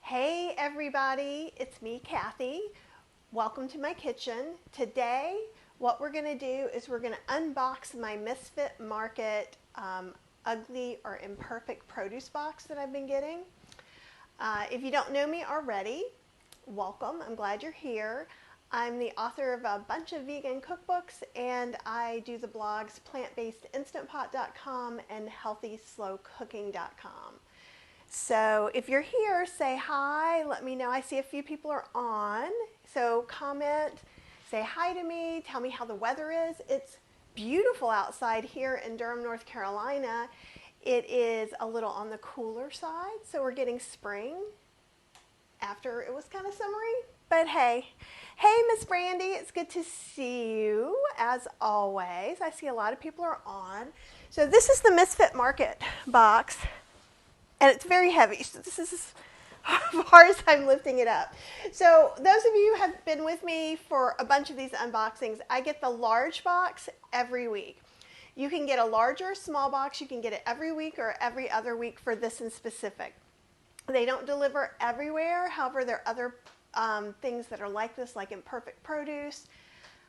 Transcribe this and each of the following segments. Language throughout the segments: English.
Hey everybody, it's me, Kathy. Welcome to my kitchen. Today, what we're going to do is we're going to unbox my Misfit Market ugly or imperfect produce box that I've been getting. If you don't know me already, welcome. I'm glad you're here. I'm the author of a bunch of vegan cookbooks, and I do the blogs plantbasedinstantpot.com and healthyslowcooking.com. So if you're here, say hi, let me know. I see a few people are on. So comment, say hi to me, tell me how the weather is. It's beautiful outside here in Durham, North Carolina. It is a little on the cooler side, so we're getting spring after it was kind of summery. But hey, Miss Brandy, it's good to see you as always. I see a lot of people are on. So this is the Misfit Market box. And it's very heavy, so this is as far as I'm lifting it up. So those of you who have been with me for a bunch of these unboxings, I get the large box every week. You can get a larger or small box. You can get it every week or every other week for this in specific. They don't deliver everywhere. However, there are other things that are like this, like Imperfect Produce,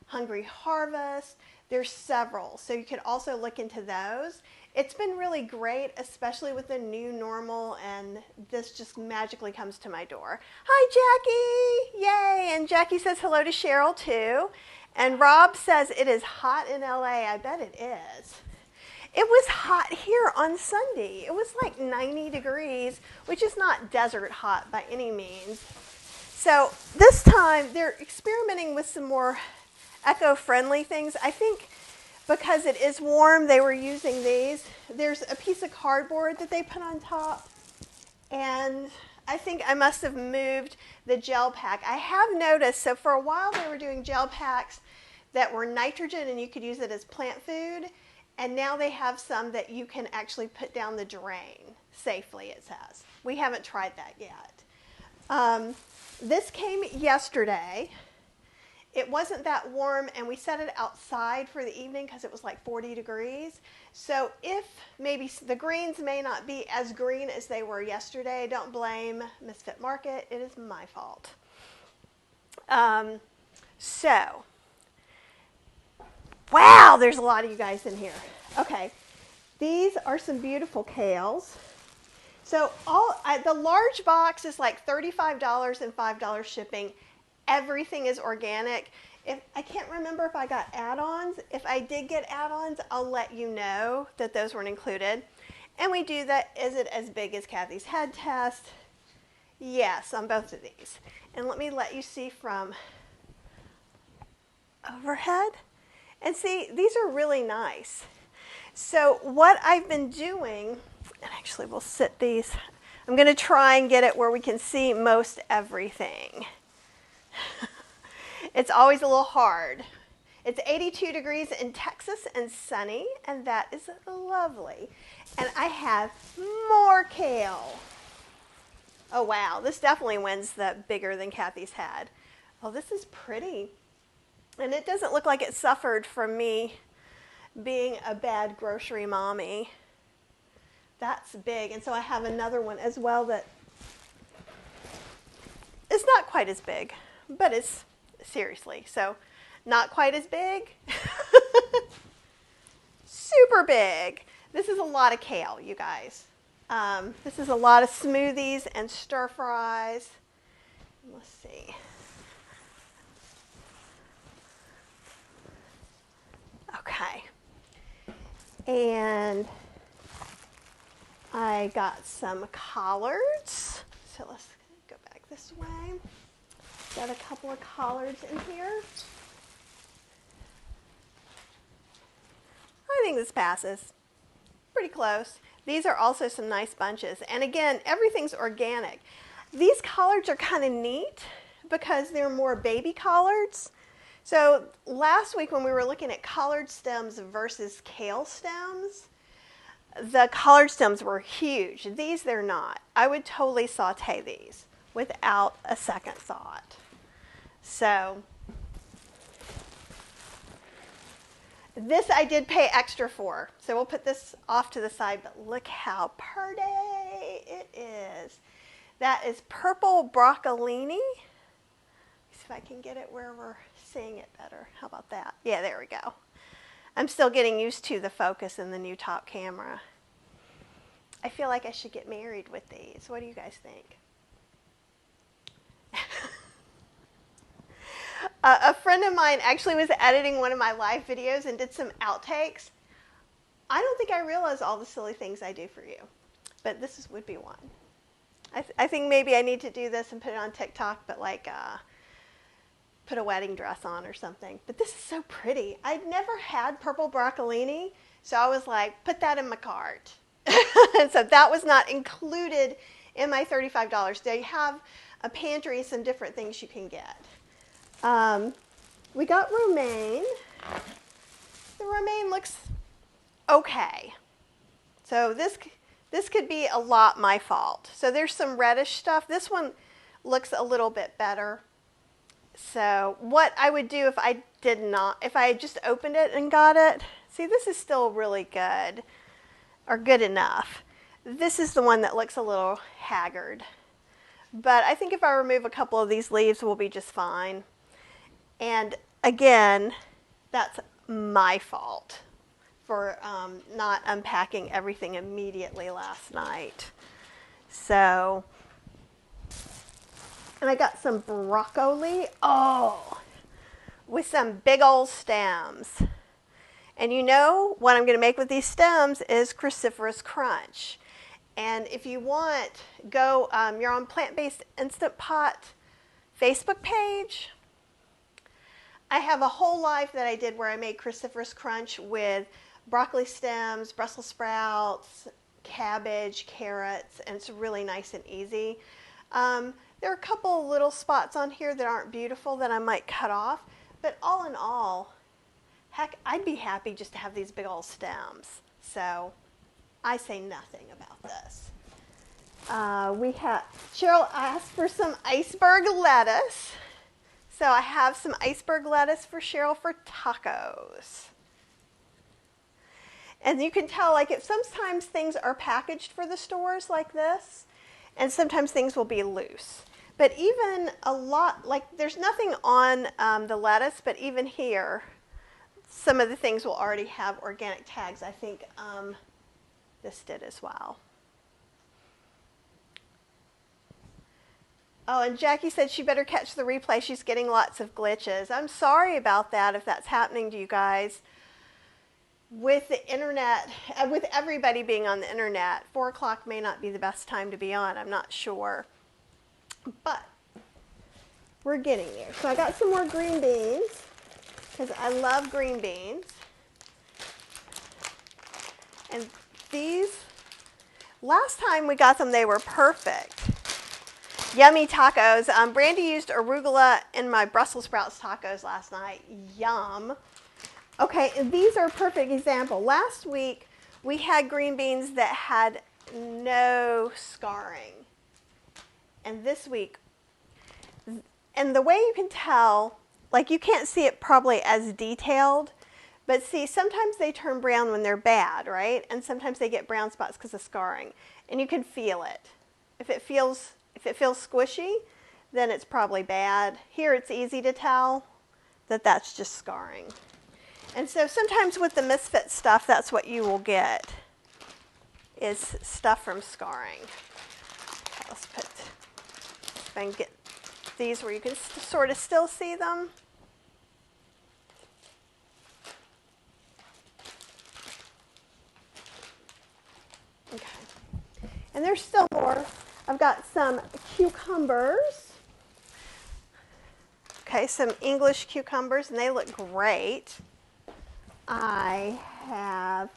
Hungry Harvest. There's several, so you could also look into those. It's been really great, especially with the new normal, and this just magically comes to my door. Hi, Jackie! Yay! And Jackie says hello to Cheryl, too. And Rob says it is hot in LA. I bet it is. It was hot here on Sunday. It was like 90 degrees, which is not desert hot by any means. So this time, they're experimenting with some more eco-friendly things. I think because it is warm, they were using these. There's a piece of cardboard that they put on top, and I think I must have moved the gel pack. I have noticed, so for a while they were doing gel packs that were nitrogen and you could use it as plant food, and now they have some that you can actually put down the drain safely, it says. We haven't tried that yet. This came yesterday. It wasn't that warm, and we set it outside for the evening because it was like 40 degrees. So if maybe the greens may not be as green as they were yesterday, don't blame Misfit Market. It is my fault. So, wow, there's a lot of you guys in here. Okay, these are some beautiful kales. So the large box is like $35 and $5 shipping. Everything is organic. I can't remember if I got add-ons. If I did get add-ons, I'll let you know that those weren't included. And we do that, is it as big as Kathy's head test? Yes, on both of these. And let me let you see from overhead. And see, these are really nice. So what I've been doing, and actually we'll sit these, I'm going to try and get it where we can see most everything. It's always a little hard. It's 82 degrees in Texas and sunny, and that is lovely. And I have more kale. Oh wow, this definitely wins the bigger than Kathy's had. Oh, this is pretty. And it doesn't look like it suffered from me being a bad grocery mommy. That's big. And so I have another one as well that is not quite as big. But it's, seriously, so not quite as big. Super big. This is a lot of kale, you guys. This is a lot of smoothies and stir fries. Let's see. Okay. And I got some collards. So let's go back this way. Got a couple of collards in here. I think this passes. Pretty close. These are also some nice bunches. And again, everything's organic. These collards are kind of neat because they're more baby collards. So last week when we were looking at collard stems versus kale stems, the collard stems were huge. These, they're not. I would totally saute these without a second thought. So this I did pay extra for. So we'll put this off to the side, but look how pretty it is. That is purple broccolini. See if I can get it where we're seeing it better. How about that? Yeah, there we go. I'm still getting used to the focus in the new top camera. I feel like I should get married with these. What do you guys think? A friend of mine actually was editing one of my live videos and did some outtakes. I don't think I realize all the silly things I do for you, but would be one. I think maybe I need to do this and put it on TikTok, but like put a wedding dress on or something. But this is so pretty. I'd never had purple broccolini, so I was like, put that in my cart. And so that was not included in my $35. They have a pantry, some different things you can get. We got romaine. The romaine looks okay. So this could be a lot my fault. So there's some reddish stuff. This one looks a little bit better. So what I would do if I had just opened it and got it, see, this is still really good, or good enough. This is the one that looks a little haggard. But I think if I remove a couple of these leaves, we'll be just fine. And again, that's my fault for not unpacking everything immediately last night. So, and I got some broccoli, with some big old stems. And you know what I'm going to make with these stems is cruciferous crunch. And if you want, you're on Plant-Based Instant Pot Facebook page. I have a whole live that I did where I made cruciferous crunch with broccoli stems, Brussels sprouts, cabbage, carrots, and it's really nice and easy. There are a couple little spots on here that aren't beautiful that I might cut off, but all in all, heck, I'd be happy just to have these big old stems. So I say nothing about this. Cheryl asked for some iceberg lettuce. So I have some iceberg lettuce for Cheryl for tacos. And you can tell, like, sometimes things are packaged for the stores like this, and sometimes things will be loose. But even a lot, like, there's nothing on the lettuce, but even here, some of the things will already have organic tags. I think this did as well. Oh, and Jackie said she better catch the replay. She's getting lots of glitches. I'm sorry about that if that's happening to you guys. With the internet, with everybody being on the internet, 4 o'clock may not be the best time to be on. I'm not sure. But we're getting there. So I got some more green beans because I love green beans. And these, last time we got them, they were perfect. Yummy tacos. Brandy used arugula in my Brussels sprouts tacos last night. Yum. Okay, and these are a perfect example. Last week, we had green beans that had no scarring. And this week, and the way you can tell, like, you can't see it probably as detailed, but see, sometimes they turn brown when they're bad, right? And sometimes they get brown spots because of scarring. And you can feel it. If it feels squishy, then it's probably bad. Here, it's easy to tell that that's just scarring. And so sometimes with the Misfits stuff, that's what you will get, is stuff from scarring. Okay, let's put, if I can get these where you can sort of still see them. Okay. And there's still more. I've got some cucumbers. Okay, some English cucumbers, and they look great. I have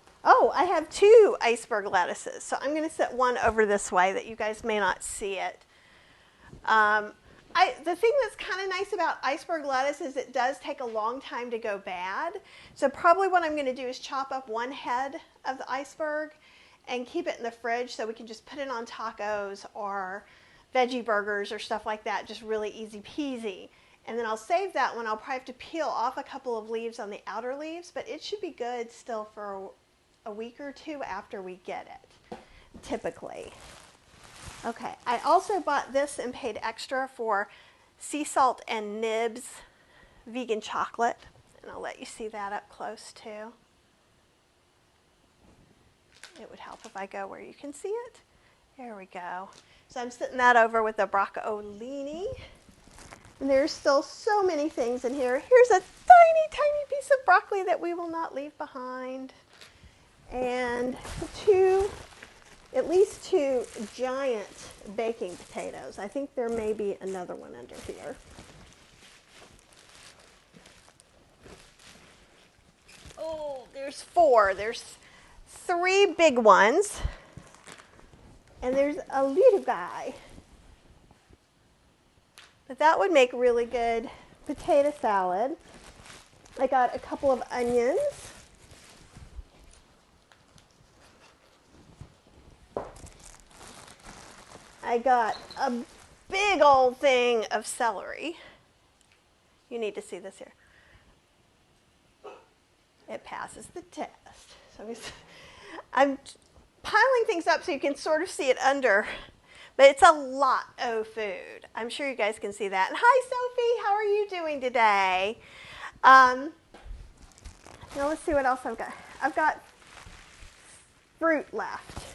2 iceberg lettuces. So I'm going to set one over this way that you guys may not see it. The thing that's kind of nice about iceberg lettuce is it does take a long time to go bad. So probably what I'm going to do is chop up one head of the iceberg and keep it in the fridge so we can just put it on tacos or veggie burgers or stuff like that, just really easy peasy. And then I'll save that one. I'll probably have to peel off a couple of leaves on the outer leaves, but it should be good still for a week or two after we get it, typically. Okay, I also bought this and paid extra for sea salt and nibs vegan chocolate. And I'll let you see that up close too. It would help if I go where you can see it. There we go. So I'm sitting that over with the broccolini. And there's still so many things in here. Here's a tiny, tiny piece of broccoli that we will not leave behind. And at least two giant baking potatoes. I think there may be another one under here. Oh, there's four. There's three big ones. And there's a little guy. But that would make really good potato salad. I got a couple of onions. I got a big old thing of celery. You need to see this here. It passes the test. So I'm piling things up so you can sort of see it under, but it's a lot of food. I'm sure you guys can see that. And hi, Sophie. How are you doing today? Now let's see what else I've got. I've got fruit left.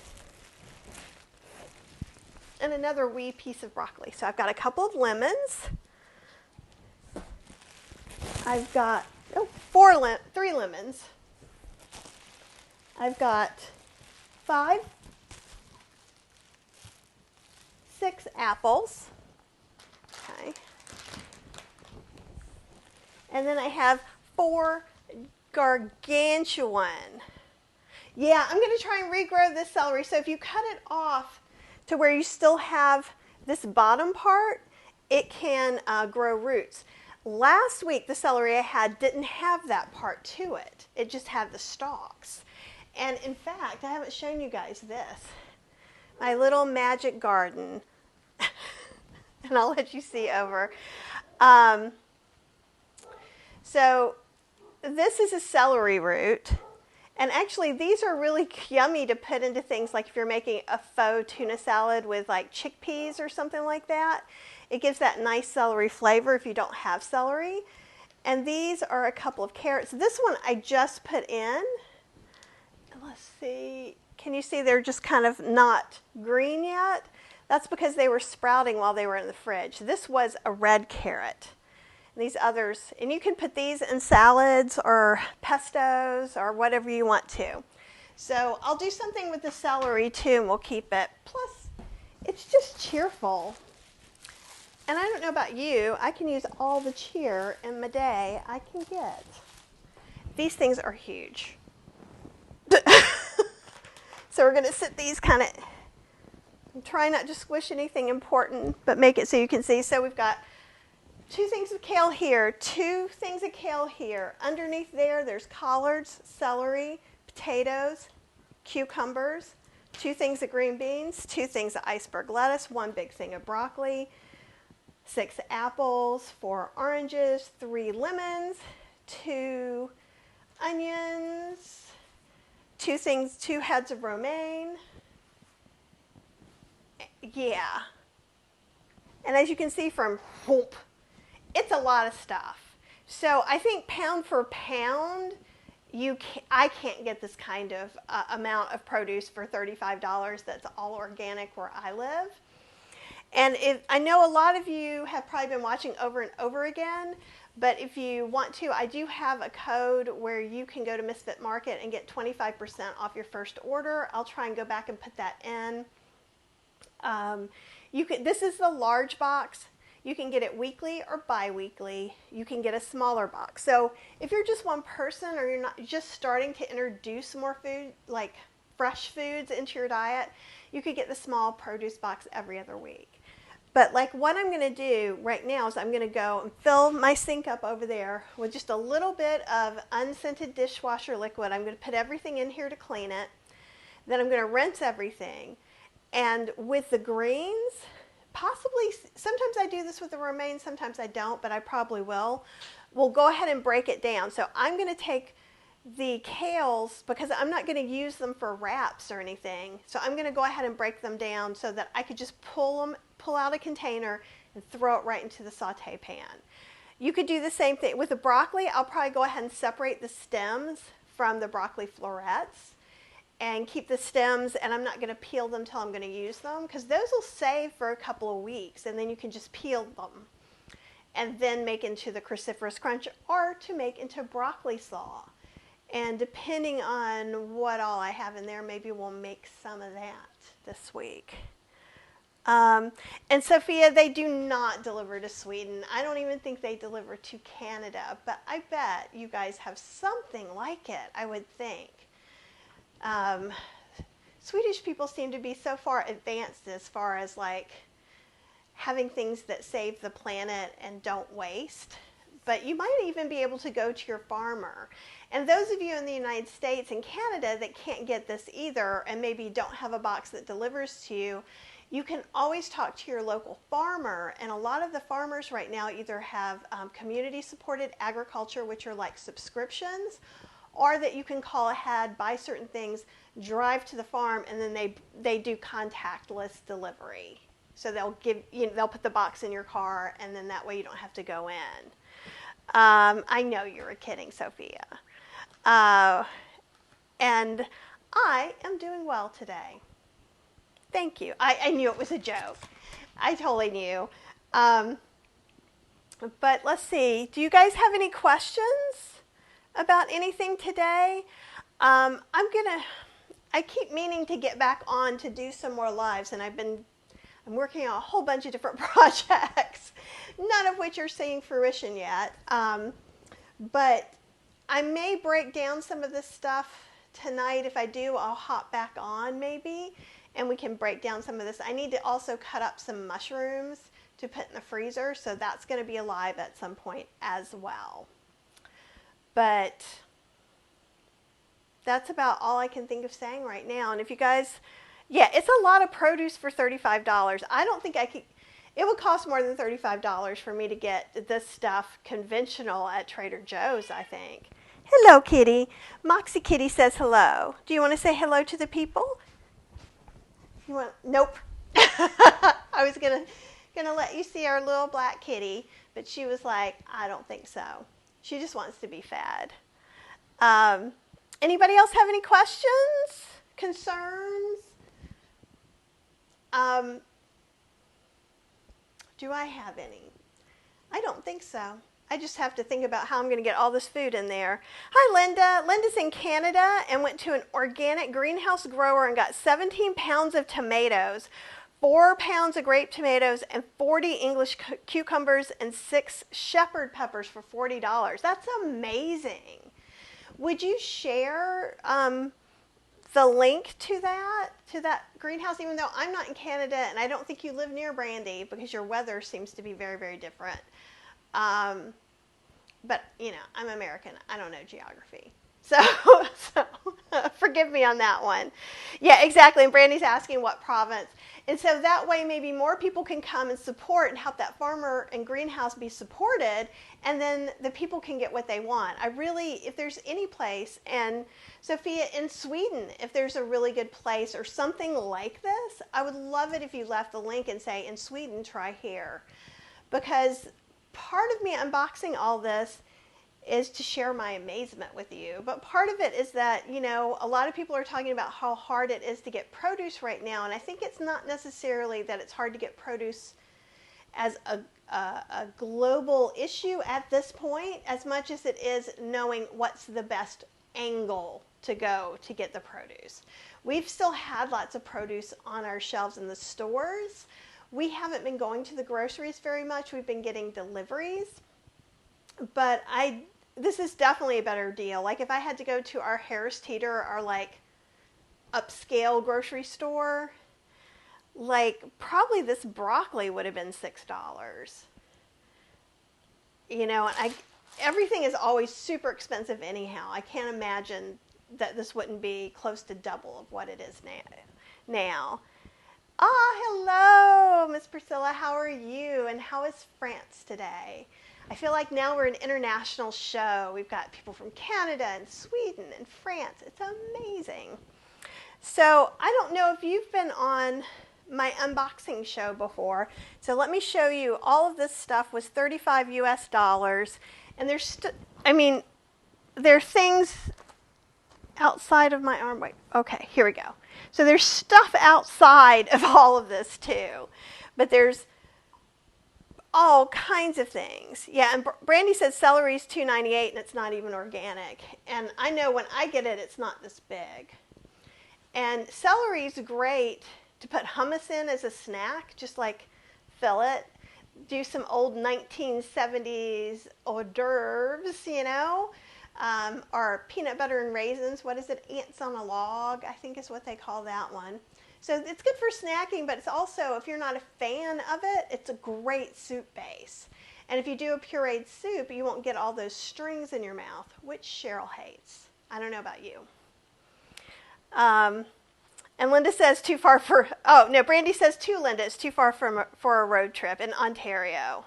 And another wee piece of broccoli. So I've got a couple of lemons. I've got three lemons. I've got 6 apples. Okay. And then I have 4 gargantuan. Yeah, I'm going to try and regrow this celery. So if you cut it off to where you still have this bottom part, it can grow roots. Last week, the celery I had didn't have that part to it. It just had the stalks. And in fact, I haven't shown you guys this. My little magic garden. And I'll let you see over. So this is a celery root. And actually, these are really yummy to put into things like if you're making a faux tuna salad with like chickpeas or something like that. It gives that nice celery flavor if you don't have celery. And these are a couple of carrots. This one I just put in. Let's see. Can you see they're just kind of not green yet? That's because they were sprouting while they were in the fridge. This was a red carrot. These others, and you can put these in salads or pestos or whatever you want to. So I'll do something with the celery too, and we'll keep it. Plus, it's just cheerful. And I don't know about you, I can use all the cheer in my day I can get. These things are huge. So we're going to sit these kind of, try not to squish anything important, but make it so you can see. So we've got 2 things of kale here, 2 things of kale here. Underneath there's collards, celery, potatoes, cucumbers, 2 things of green beans, 2 things of iceberg lettuce, 1 big thing of broccoli, 6 apples, 4 oranges, 3 lemons, 2 onions, 2 heads of romaine. Yeah. And as you can see from whoop, it's a lot of stuff. So I think pound for pound, I can't get this kind of amount of produce for $35 that's all organic where I live. And I know a lot of you have probably been watching over and over again, but if you want to, I do have a code where you can go to Misfits Market and get 25% off your first order. I'll try and go back and put that in. This is the large box. You can get it weekly or bi-weekly. You can get a smaller box. So if you're just one person or you're not just starting to introduce more food, like fresh foods into your diet, you could get the small produce box every other week. But like what I'm going to do right now is I'm going to go and fill my sink up over there with just a little bit of unscented dishwasher liquid. I'm going to put everything in here to clean it. Then I'm going to rinse everything. And with the greens, possibly, sometimes I do this with the romaine, sometimes I don't, but I probably will. We'll go ahead and break it down. So I'm going to take the kales, because I'm not going to use them for wraps or anything, so I'm going to go ahead and break them down so that I could just pull out a container and throw it right into the saute pan. You could do the same thing with the broccoli. I'll probably go ahead and separate the stems from the broccoli florets and keep the stems, and I'm not going to peel them till I'm going to use them, because those will save for a couple of weeks, and then you can just peel them and then make into the cruciferous crunch or to make into broccoli slaw. And depending on what all I have in there, maybe we'll make some of that this week. And Sophia, they do not deliver to Sweden. I don't even think they deliver to Canada, but I bet you guys have something like it, I would think. Swedish people seem to be so far advanced as far as like having things that save the planet and don't waste. But you might even be able to go to your farmer. And those of you in the United States and Canada that can't get this either, and maybe don't have a box that delivers to you, you can always talk to your local farmer. And a lot of the farmers right now either have community supported agriculture, which are like subscriptions, or that you can call ahead, buy certain things, drive to the farm, and then they do contactless delivery. So they'll put the box in your car, and then that way you don't have to go in. I know you were kidding, Sophia. And I am doing well today. Thank you. I knew it was a joke. I totally knew. But let's see. Do you guys have any questions about anything today? I keep meaning to get back on to do some more lives, and I'm working on a whole bunch of different projects, none of which are seeing fruition yet. But I may break down some of this stuff tonight. If I do, I'll hop back on maybe, and we can break down some of this. I need to also cut up some mushrooms to put in the freezer, so that's going to be alive at some point as well. But that's about all I can think of saying right now. And if you guys, yeah, it's a lot of produce for $35. I don't think it would cost more than $35 for me to get this stuff conventional at Trader Joe's, I think. Hello, Kitty. Moxie Kitty says hello. Do you want to say hello to the people? You want? Nope. I was gonna let you see our little black kitty, but she was like, I don't think so. She just wants to be fed. Anybody else have any questions, concerns? Do I have any? I don't think so. I just have to think about how I'm going to get all this food in there. Hi, Linda. Linda's in Canada and went to an organic greenhouse grower and got 17 pounds of tomatoes, 4 pounds of grape tomatoes, and 40 English cucumbers, and 6 shepherd peppers for $40. That's amazing. Would you share the link to that greenhouse, even though I'm not in Canada and I don't think you live near Brandy because your weather seems to be very, very different. But, you know, I'm American. I don't know geography. So forgive me on that one. Yeah, exactly. And Brandy's asking what province. And so that way maybe more people can come and support and help that farmer and greenhouse be supported, and then the people can get what they want. If there's any place, and Sophia, in Sweden, if there's a really good place or something like this, I would love it if you left the link and say, in Sweden, try here. Because part of me unboxing all this is to share my amazement with you. But part of it is that, you know, a lot of people are talking about how hard it is to get produce right now. And I think it's not necessarily that it's hard to get produce as a global issue at this point, as much as it is knowing what's the best angle to go to get the produce. We've still had lots of produce on our shelves in the stores. We haven't been going to the groceries very much. We've been getting deliveries. But this is definitely a better deal. Like if I had to go to our Harris Teeter, our like upscale grocery store, like probably this broccoli would have been $6. You know, and everything is always super expensive anyhow. I can't imagine that this wouldn't be close to double of what it is now. Hello, Miss Priscilla. How are you? And how is France today? I feel like now we're an international show. We've got people from Canada and Sweden and France. It's amazing. So I don't know if you've been on my unboxing show before. So let me show you. All of this stuff was $35 US. And there are things outside of my arm. Wait, okay, here we go. So there's stuff outside of all of this too. But there's all kinds of things. Yeah, and Brandy says celery's $2.98 and it's not even organic. And I know when I get it, it's not this big. And celery's great to put hummus in as a snack, just like fill it. Do some old 1970s hors d'oeuvres, or peanut butter and raisins. What is it? Ants on a log, I think is what they call that one. So it's good for snacking, but it's also, if you're not a fan of it, it's a great soup base. And if you do a pureed soup, you won't get all those strings in your mouth, which Cheryl hates. I don't know about you. And Linda says too far for, oh no, Brandy says too, Linda, it's too far for a road trip in Ontario.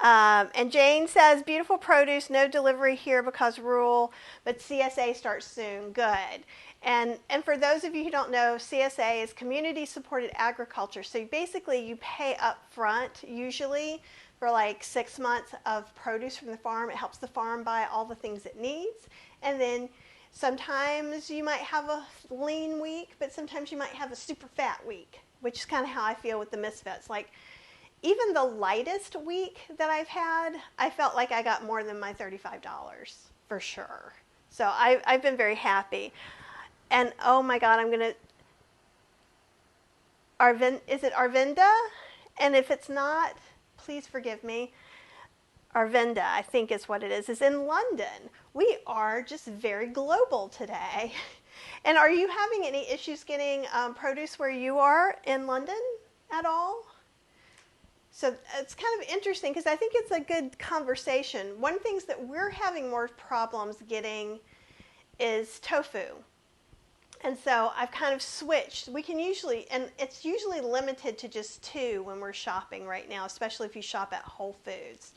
And Jane says, beautiful produce, no delivery here because rural, but CSA starts soon. Good. And for those of you who don't know, CSA is Community Supported Agriculture. So basically you pay up front usually for like 6 months of produce from the farm. It helps the farm buy all the things it needs. And then sometimes you might have a lean week, but sometimes you might have a super fat week, which is kind of how I feel with the Misfits. Like, even the lightest week that I've had, I felt like I got more than my $35 for sure. So I've been very happy. And oh my God, is it Arvinda? And if it's not, please forgive me. Arvinda, I think is what it is in London. We are just very global today. And are you having any issues getting produce where you are in London at all? So it's kind of interesting because I think it's a good conversation. One of the things that we're having more problems getting is tofu. And so I've kind of switched. We can usually, and it's usually limited to just 2 when we're shopping right now, especially if you shop at Whole Foods.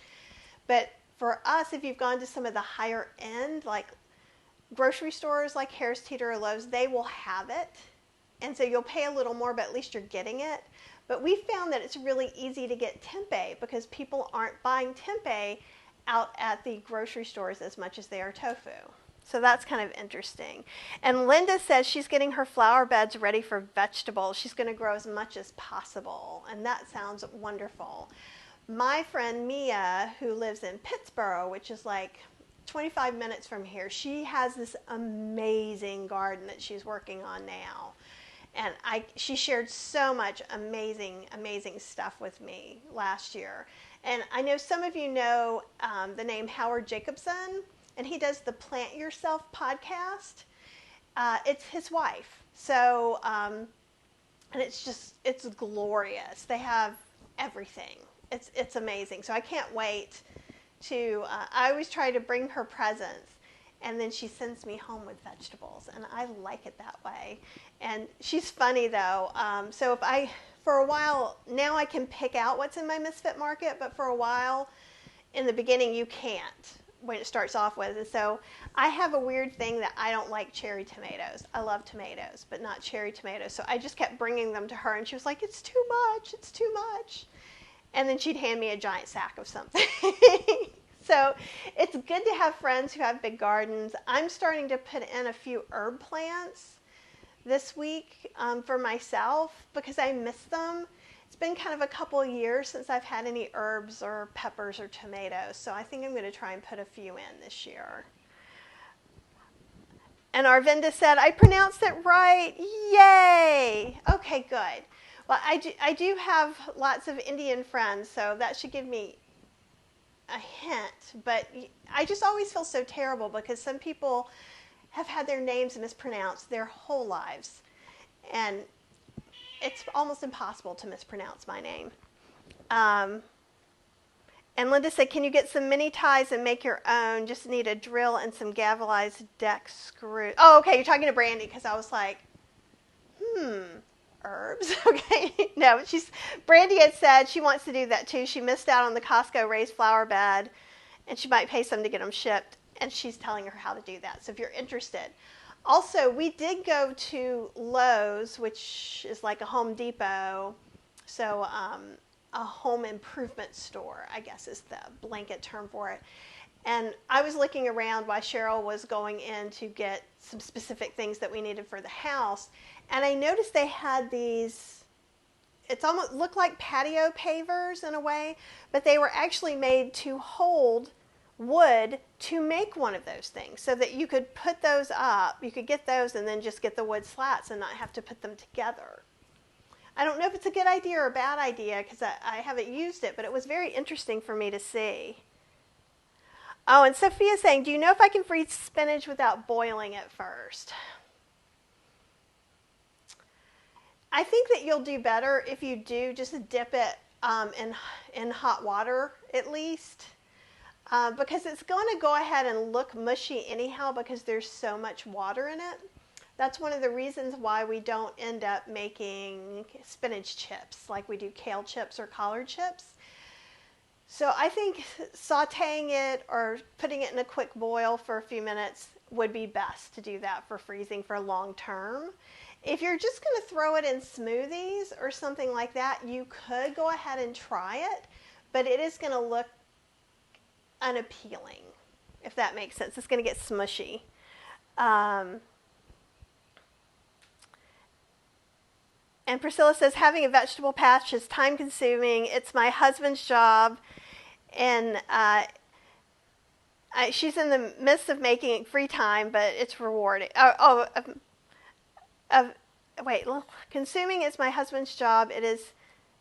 But for us, if you've gone to some of the higher end, like grocery stores like Harris Teeter or Lowe's, they will have it. And so you'll pay a little more, but at least you're getting it. But we found that it's really easy to get tempeh because people aren't buying tempeh out at the grocery stores as much as they are tofu. So that's kind of interesting. And Linda says she's getting her flower beds ready for vegetables. She's going to grow as much as possible. And that sounds wonderful. My friend Mia, who lives in Pittsburgh, which is like 25 minutes from here, she has this amazing garden that she's working on now. And she shared so much amazing stuff with me last year. And I know some of you know the name Howard Jacobson, and he does the Plant Yourself podcast. It's his wife. So, and it's glorious. They have everything. It's amazing. So I can't wait to, I always try to bring her presents. And then she sends me home with vegetables, and I like it that way. And she's funny, though. So for a while, now I can pick out what's in my Misfit Market, but for a while, in the beginning, you can't when it starts off with. And so I have a weird thing that I don't like cherry tomatoes. I love tomatoes, but not cherry tomatoes. So I just kept bringing them to her, and she was like, it's too much, it's too much. And then she'd hand me a giant sack of something. So it's good to have friends who have big gardens. I'm starting to put in a few herb plants this week for myself because I miss them. It's been kind of a couple of years since I've had any herbs or peppers or tomatoes. So I think I'm going to try and put a few in this year. And Arvinda said, I pronounced it right. Yay! Okay, good. Well, I do have lots of Indian friends, so that should give me a hint, but I just always feel so terrible because some people have had their names mispronounced their whole lives, and it's almost impossible to mispronounce my name. And Linda said, can you get some mini ties and make your own? Just need a drill and some galvanized deck screws. Oh, okay, you're talking to Brandy because I was like, herbs. Okay, no, Brandy had said she wants to do that too. She missed out on the Costco raised flower bed, and she might pay some to get them shipped, and she's telling her how to do that. So if you're interested. Also, we did go to Lowe's, which is like a Home Depot, so a home improvement store, I guess is the blanket term for it. And I was looking around while Cheryl was going in to get some specific things that we needed for the house, and I noticed they had these, it's almost looked like patio pavers in a way, but they were actually made to hold wood to make one of those things, so that you could put those up, you could get those and then just get the wood slats and not have to put them together. I don't know if it's a good idea or a bad idea because I haven't used it, but it was very interesting for me to see. Oh, and Sophia's saying, do you know if I can freeze spinach without boiling it first? I think that you'll do better if you do just dip it in hot water at least. Because it's going to go ahead and look mushy anyhow because there's so much water in it. That's one of the reasons why we don't end up making spinach chips like we do kale chips or collard chips. So I think sauteing it or putting it in a quick boil for a few minutes would be best to do that for freezing for long term. If you're just going to throw it in smoothies or something like that, you could go ahead and try it, but it is going to look unappealing, if that makes sense. It's going to get smushy. And Priscilla says, having a vegetable patch is time consuming. It's my husband's job. And she's in the midst of making free time, but it's rewarding. Consuming is my husband's job. It is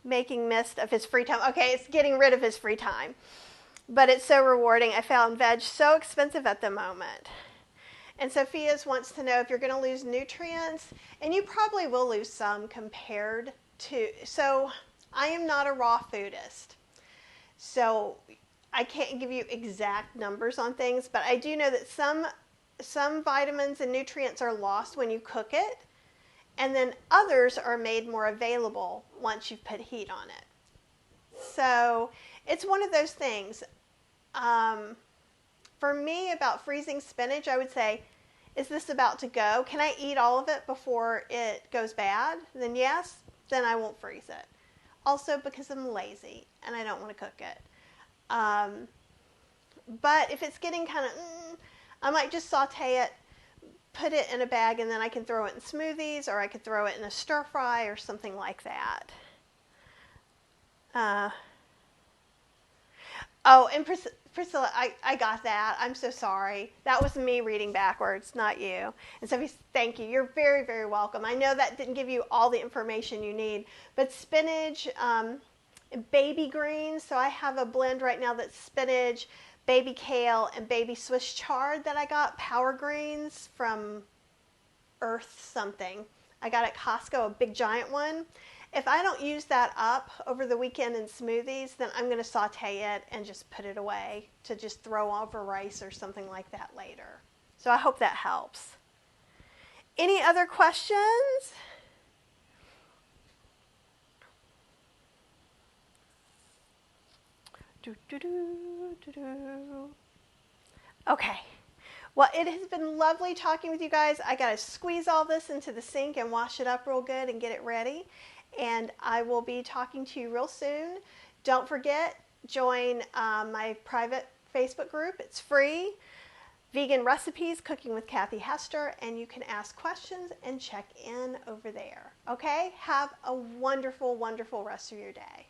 making mist of his free time. Okay, it's getting rid of his free time. But it's so rewarding. I found veg so expensive at the moment. And Sophia's wants to know if you're going to lose nutrients, and you probably will lose some compared to, so I am not a raw foodist. So I can't give you exact numbers on things, but I do know that some vitamins and nutrients are lost when you cook it, and then others are made more available once you've put heat on it. So it's one of those things. For me, about freezing spinach, I would say, is this about to go? Can I eat all of it before it goes bad? Then yes, then I won't freeze it. Also because I'm lazy and I don't want to cook it. But if it's getting kind of, I might just saute it, put it in a bag, and then I can throw it in smoothies, or I could throw it in a stir fry or something like that. Oh, and Priscilla, I got that. I'm so sorry. That was me reading backwards, not you. And Sophie, thank you. You're very, very welcome. I know that didn't give you all the information you need, but spinach, baby greens. So I have a blend right now that's spinach, baby kale, and baby Swiss chard that I got, power greens from Earth something. I got at Costco, a big giant one. If I don't use that up over the weekend in smoothies, then I'm going to saute it and just put it away to just throw over rice or something like that later. So I hope that helps. Any other questions? Okay. Well, it has been lovely talking with you guys. I got to squeeze all this into the sink and wash it up real good and get it ready. And I will be talking to you real soon. Don't forget, join my private Facebook group. It's free. Vegan Recipes, Cooking with Kathy Hester, and you can ask questions and check in over there. Okay? Have a wonderful, wonderful rest of your day.